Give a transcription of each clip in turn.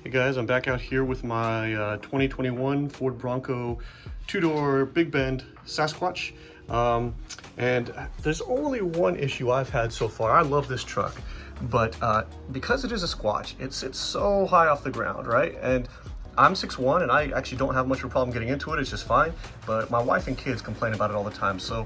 Hey guys, I'm back out here with my 2021 Ford Bronco two-door Big Bend Sasquatch. And there's only one issue I've had so far. I love this truck, but because it is a Squatch, it sits so high off the ground, right? And I'm 6'1", and I actually don't have much of a problem getting into it. It's just fine. But my wife and kids complain about it all the time. So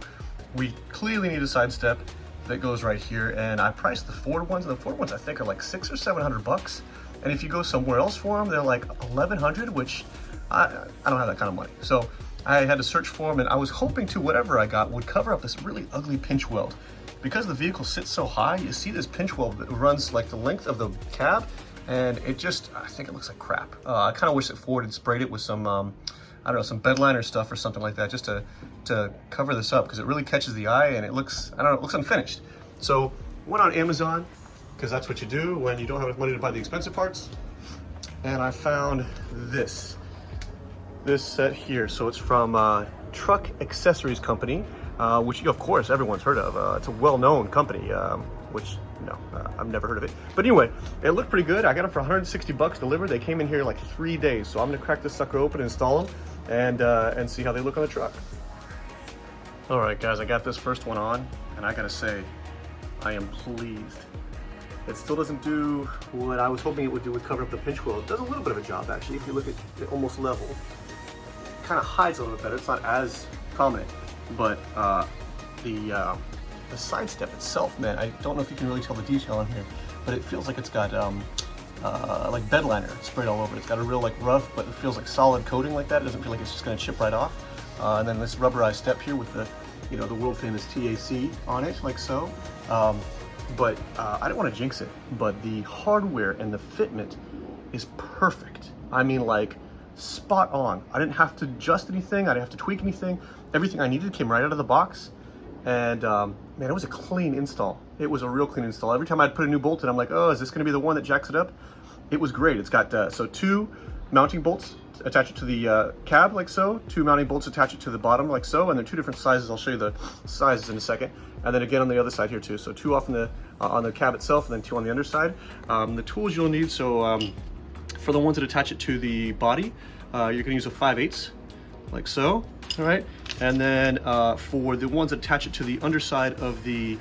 we clearly need a side step that goes right here. And I priced the Ford ones, and the Ford ones I think are like $600 or $700. And if you go somewhere else for them, they're like $1,100, which I don't have that kind of money. So I had to search for them, and I was hoping to whatever I got would cover up this really ugly pinch weld. Because the vehicle sits so high, you see this pinch weld that runs like the length of the cab, and it just, I think it looks like crap. I kind of wish that Ford had sprayed it with some, I don't know, some bed liner stuff or something like that, just to cover this up, because it really catches the eye, and it looks, I don't know, it looks unfinished. So went on Amazon, because that's what you do when you don't have enough money to buy the expensive parts. And I found this set here. So it's from Truck Accessories Company, which of course everyone's heard of. It's a well-known company, which no, I've never heard of it. But anyway, it looked pretty good. I got them for 160 bucks delivered. They came in here like 3 days. So I'm gonna crack this sucker open, install them, and see how they look on the truck. All right, guys, I got this first one on, and I gotta say, I am pleased. It still doesn't do what I was hoping it would do with covering up the pinch weld. It does a little bit of a job, actually. If you look at it almost level, it kind of hides a little bit better. It's not as prominent, but the side step itself, man, I don't know if you can really tell the detail on here, but it feels like it's got like bed liner sprayed all over it. It's got a real like rough, but it feels like solid coating like that. It doesn't feel like it's just going to chip right off. And then this rubberized step here with the, you know, the world famous TAC on it, like so. But I don't want to jinx it, but the hardware and the fitment is perfect. I mean, like, spot on. I didn't have to adjust anything. I didn't have to tweak anything. Everything I needed came right out of the box. And man, it was a clean install. It was a real clean install. Every time I'd put a new bolt in, I'm like, oh, is this going to be the one that jacks it up? It was great. It's got so 2 mounting bolts, attach it to the cab like so, 2 mounting bolts, attach it to the bottom like so, and they're 2 different sizes. I'll show you the sizes in a second. And then again on the other side here too. So 2 off on the cab itself, and then 2 on the underside. The tools you'll need, so for the ones that attach it to the body, you're gonna use a 5/8, like so, all right? And then for the ones that attach it to the underside of the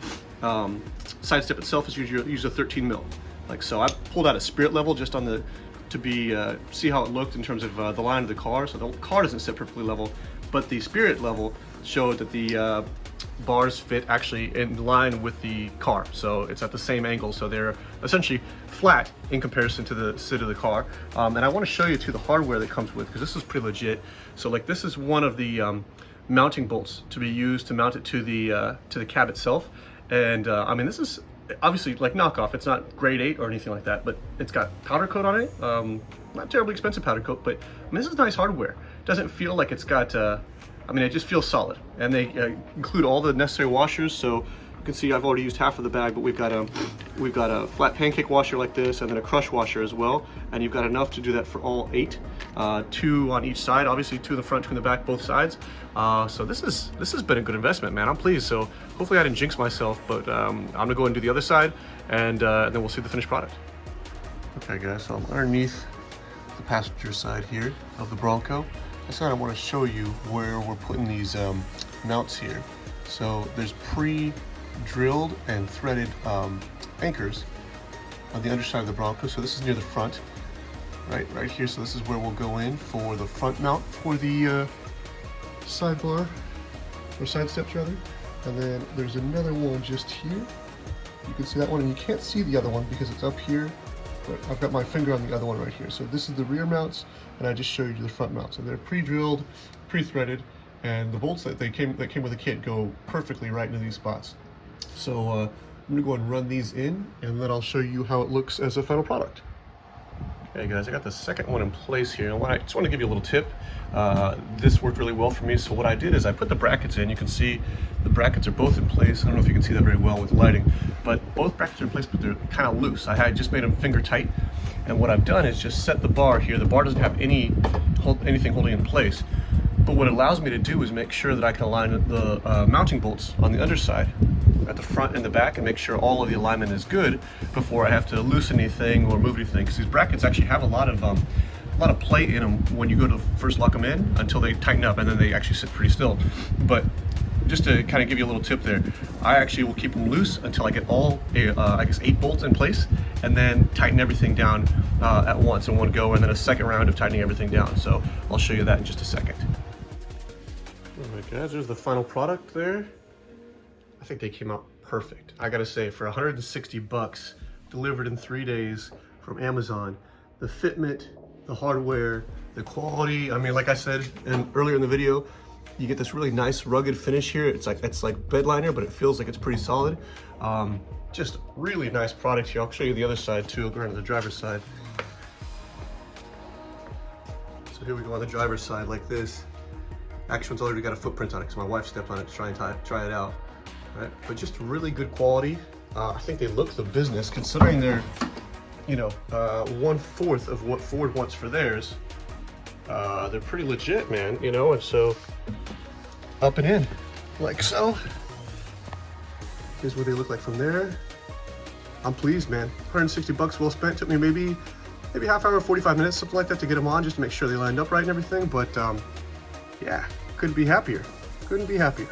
side step itself, is use a 13 mil, like so. I pulled out a spirit level just on the, to see how it looked in terms of the line of the car. So the car doesn't sit perfectly level, but the spirit level showed that the bars fit actually in line with the car. So it's at the same angle. So they're essentially flat in comparison to the sit of the car. And I want to show you too the hardware that comes with, because this is pretty legit. So like this is one of the mounting bolts to be used to mount it to the cab itself. And I mean, this is obviously like knockoff. It's not grade 8 or anything like that, but it's got powder coat on it. Not terribly expensive powder coat, but I mean, this is nice hardware. It doesn't feel like it's got, I mean, it just feels solid. And they include all the necessary washers. So you can see I've already used half of the bag, but we've got a flat pancake washer like this, and then a crush washer as well. And you've got enough to do that for all 8, 2 on each side, obviously 2 in the front, 2 in the back, both sides. So this has been a good investment, man. I'm pleased. So hopefully I didn't jinx myself, but I'm gonna go and do the other side, and then we'll see the finished product. Okay guys, so I'm underneath the passenger side here of the Bronco. I want to show you where we're putting these mounts here. So there's pre-drilled and threaded anchors on the underside of the Bronco. So this is near the front, right here. So this is where we'll go in for the front mount for the sidebar, or side steps rather. And then there's another one just here. You can see that one, and you can't see the other one because it's up here. But I've got my finger on the other one right here. So this is the rear mounts, and I just showed you the front mounts. And they're pre-drilled, pre-threaded, and the bolts that came with the kit go perfectly right into these spots. So I'm gonna go and run these in, and then I'll show you how it looks as a final product. Okay guys, I got the second one in place here, and I just want to give you a little tip. This worked really well for me. So what I did is I put the brackets in. You can see the brackets are both in place. I don't know if you can see that very well with lighting, but both brackets are in place, but they're kind of loose. I had just made them finger tight, and what I've done is just set the bar here. The bar doesn't have anything holding it in place, But what it allows me to do is make sure that I can align the mounting bolts on the underside at the front and the back and make sure all of the alignment is good before I have to loosen anything or move anything, because these brackets actually have a lot of play in them when you go to first lock them in until they tighten up, and then they actually sit pretty still. But just to kind of give you a little tip there, I actually will keep them loose until I get all, I guess 8 bolts in place, and then tighten everything down at once in one go, and then a second round of tightening everything down. So I'll show you that in just a second. All right guys, there's the final product there. I think they came out perfect. I gotta say, for 160 bucks, delivered in 3 days from Amazon, the fitment, the hardware, the quality, I mean, like I said earlier in the video, you get this really nice rugged finish here. It's like bed liner, but it feels like it's pretty solid. Just really nice product here. I'll show you the other side too. I'll go around to the driver's side. So here we go on the driver's side like this. Actually, one's already got a footprint on it because my wife stepped on it to try and try it out. Right? But just really good quality. I think they look the business considering they're, you know, 1/4 of what Ford wants for theirs. They're pretty legit, man, you know, and so up and in like so. Here's what they look like from there. I'm pleased, man. 160 bucks well spent. Took me maybe half hour, 45 minutes, something like that, to get them on, just to make sure they lined up right and everything. But yeah, couldn't be happier. Couldn't be happier.